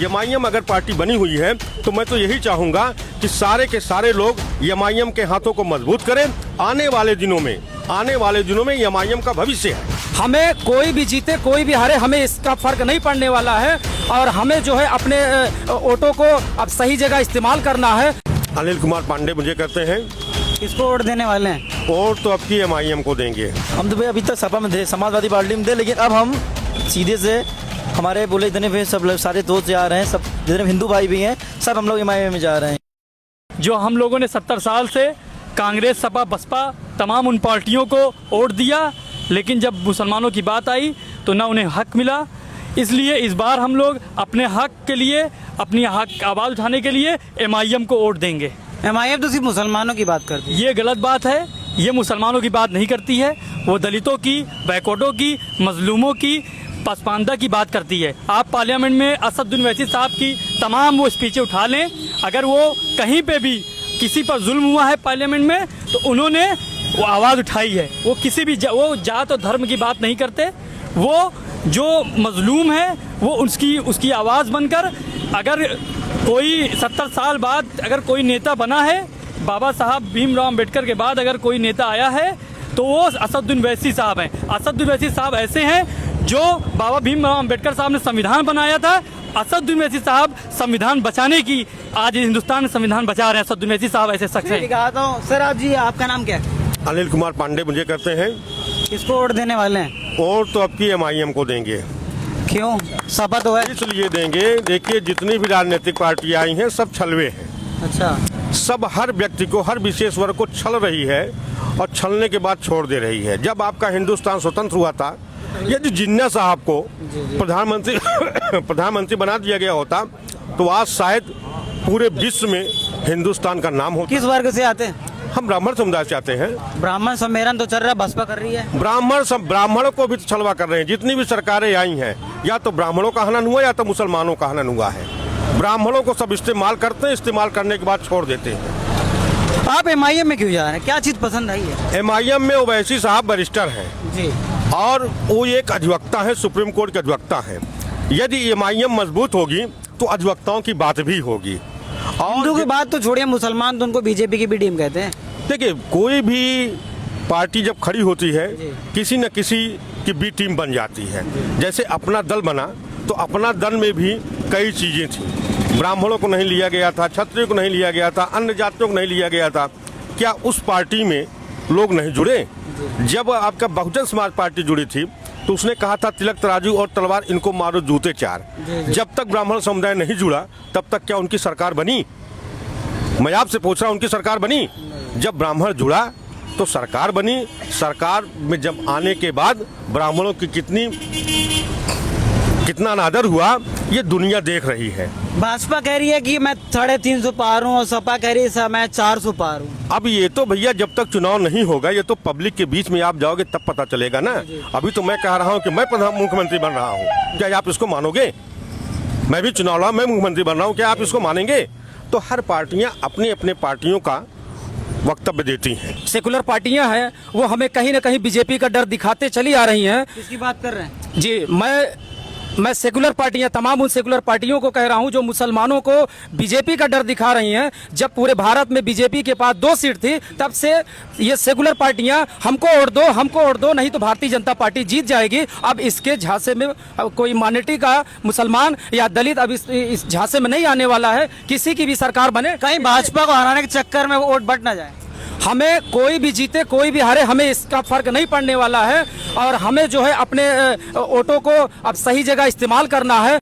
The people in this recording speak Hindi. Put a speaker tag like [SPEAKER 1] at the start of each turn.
[SPEAKER 1] एमआईएम अगर पार्टी बनी हुई है तो मैं तो यही चाहूंगा कि सारे के सारे लोग एमआईएम के हाथों को मजबूत करें। आने वाले दिनों में एमआईएम का भविष्य है।
[SPEAKER 2] हमें कोई भी जीते कोई भी हारे, हमें इसका फर्क नहीं पड़ने वाला है और हमें जो है अपने वोटों को अब सही जगह इस्तेमाल करना है।
[SPEAKER 1] अनिल कुमार पांडे मुझे कहते हैं।
[SPEAKER 3] किसको वोट देने वाले हैं?
[SPEAKER 1] वोट तो अब की एमआईएम को देंगे।
[SPEAKER 3] हम तो भाई अभी तक सपा में थे, समाजवादी पार्टी में थे, लेकिन अब हम सीधे से हमारे बोले इतने भी सब लोग सारे दोस्त जा रहे हैं, सब जितने हिंदू भाई भी हैं सब हम लोग एमआईएम में जा रहे हैं।
[SPEAKER 4] जो हम लोगों ने 70 साल से कांग्रेस, सपा, बसपा तमाम उन पार्टियों को वोट दिया, लेकिन जब मुसलमानों की बात आई तो ना उन्हें हक मिला। इसलिए इस बार हम लोग अपने हक के लिए, अपनी हक आवाज़ उठाने के लिए एमआईएम को वोट देंगे।
[SPEAKER 3] एमआईएम तो सिर्फ मुसलमानों की बात करती है।
[SPEAKER 4] ये गलत बात है, ये मुसलमानों की बात नहीं करती है, वो दलितों की, बैकवर्डों की, मजलूमों की, पसमानदा की बात करती है। आप पार्लियामेंट में असदुद्दीन ओवैसी साहब की तमाम वो स्पीचें उठा लें, अगर वो कहीं पे भी किसी पर जुल्म हुआ है पार्लियामेंट में तो उन्होंने वो आवाज़ उठाई है। वो किसी भी वो जात और धर्म की बात नहीं करते, वो जो मजलूम है वो उसकी आवाज़ बनकर, अगर कोई 70 साल बाद अगर कोई नेता बना है, बाबा साहब भीमराव अम्बेडकर के बाद अगर कोई नेता आया है तो वो असदुद्दीन ओवैसी साहब हैं। असदुद्दीन ओवैसी साहब ऐसे हैं जो बाबा भीमराव अम्बेडकर साहब ने संविधान बनाया था। असदुद्दीन ओवैसी साहब संविधान बचाने की, आज हिंदुस्तान में संविधान बचा रहे हैं। असदुद्दीन ओवैसी साहब ऐसे शख्स हैं।
[SPEAKER 3] सर आप जी, आपका नाम क्या है?
[SPEAKER 1] अनिल कुमार पांडे मुझे कहते हैं।
[SPEAKER 3] किसको वोट देने वाले हैं?
[SPEAKER 1] वोट तो अब की एमआईएम को देंगे।
[SPEAKER 3] क्यों? सपा तो है।
[SPEAKER 1] इसलिए देंगे, देखिए जितनी भी राजनीतिक पार्टियां आई हैं सब छलवे हैं।
[SPEAKER 3] अच्छा।
[SPEAKER 1] सब हर व्यक्ति को, हर विशेष वर्ग को छल रही है और छलने के बाद छोड़ दे रही है। जब आपका हिंदुस्तान स्वतंत्र हुआ था, यदि जिन्ना साहब को प्रधानमंत्री बना दिया गया होता तो आज शायद पूरे विश्व में हिंदुस्तान का नाम होता।
[SPEAKER 3] किस वर्ग से आते हैं?
[SPEAKER 1] हम ब्राह्मण समुदाय से आते हैं।
[SPEAKER 3] ब्राह्मण सम्मेलन तो चल रहा है, बसपा कर रही है।
[SPEAKER 1] ब्राह्मणों को भी तो छलवा कर रहे हैं। जितनी भी सरकारें आई हैं, या तो ब्राह्मणों का हनन हुआ या तो मुसलमानों का हनन हुआ है। ब्राह्मणों को सब इस्तेमाल करते हैं, इस्तेमाल करने के बाद छोड़ देते हैं।
[SPEAKER 3] आप एमआईएम में क्यों जा रहे हैं? क्या चीज पसंद आई है?
[SPEAKER 1] एमआईएम में ओवैसी साहब बैरिस्टर हैं
[SPEAKER 3] जी,
[SPEAKER 1] और वो एक अधिवक्ता है, सुप्रीम कोर्ट के अधिवक्ता हैं। यदि एमआईएम मजबूत होगी तो अधिवक्ताओं की बात भी होगी।
[SPEAKER 3] हिंदू की बात तो छोड़िए, मुसलमान तो उनको बीजेपी की भी टीम कहते हैं।
[SPEAKER 1] देखिए, कोई भी पार्टी जब खड़ी होती है किसी न किसी की बी टीम बन जाती है। जैसे अपना दल बना तो अपना दल में भी कई चीजें थी। ब्राह्मणों को नहीं लिया गया था, क्षत्रियों को नहीं लिया गया था, अन्य जातियों को नहीं लिया गया था। क्या उस पार्टी में लोग नहीं जुड़े? जब आपका बहुजन समाज पार्टी जुड़ी थी तो उसने कहा था तिलक तराजू और तलवार इनको मारो जूते चार। जब तक ब्राह्मण समुदाय नहीं जुड़ा तब तक क्या उनकी सरकार बनी? मैं आपसे पूछ रहा हूं, उनकी सरकार बनी? जब ब्राह्मण जुड़ा तो सरकार बनी। सरकार में जब आने के बाद ब्राह्मणों की कितना अनादर हुआ ये दुनिया देख रही है।
[SPEAKER 3] भाजपा कह रही है कि मैं 350 पार हूँ और सपा कह रही है मैं 400 पार हूँ।
[SPEAKER 1] अब ये तो भैया जब तक चुनाव नहीं होगा, ये तो पब्लिक के बीच में आप जाओगे तब पता चलेगा ना। अभी तो मैं कह रहा हूँ कि मैं मुख्यमंत्री बन रहा हूँ, क्या आप इसको मानोगे? मैं भी चुनाव लड़ा, मैं मुख्यमंत्री बन रहा हूँ, क्या आप इसको मानेंगे? तो हर पार्टियां अपने अपने पार्टियों का वक्तव्य देती हैं।
[SPEAKER 2] सेकुलर पार्टियां हैं वो हमें कहीं ना कहीं बीजेपी का डर दिखाते चली आ रही हैं।
[SPEAKER 3] किसकी बात कर रहे हैं?
[SPEAKER 2] जी, मैं सेकुलर पार्टियां, तमाम उन सेकुलर पार्टियों को कह रहा हूं जो मुसलमानों को बीजेपी का डर दिखा रही हैं। जब पूरे भारत में बीजेपी के पास 2 सीट थी तब से ये सेकुलर पार्टियां हमको वोट दो नहीं तो भारतीय जनता पार्टी जीत जाएगी। अब इसके झांसे में कोई माइनॉरिटी का मुसलमान या दलित अब इस झांसे में नहीं आने वाला है। किसी की भी सरकार बने,
[SPEAKER 3] कहीं भाजपा को हराने के चक्कर में वोट बट ना जाए।
[SPEAKER 2] हमें कोई भी जीते कोई भी हारे, हमें इसका फर्क नहीं पड़ने वाला है और हमें जो है अपने वोटों को अब सही जगह इस्तेमाल करना है।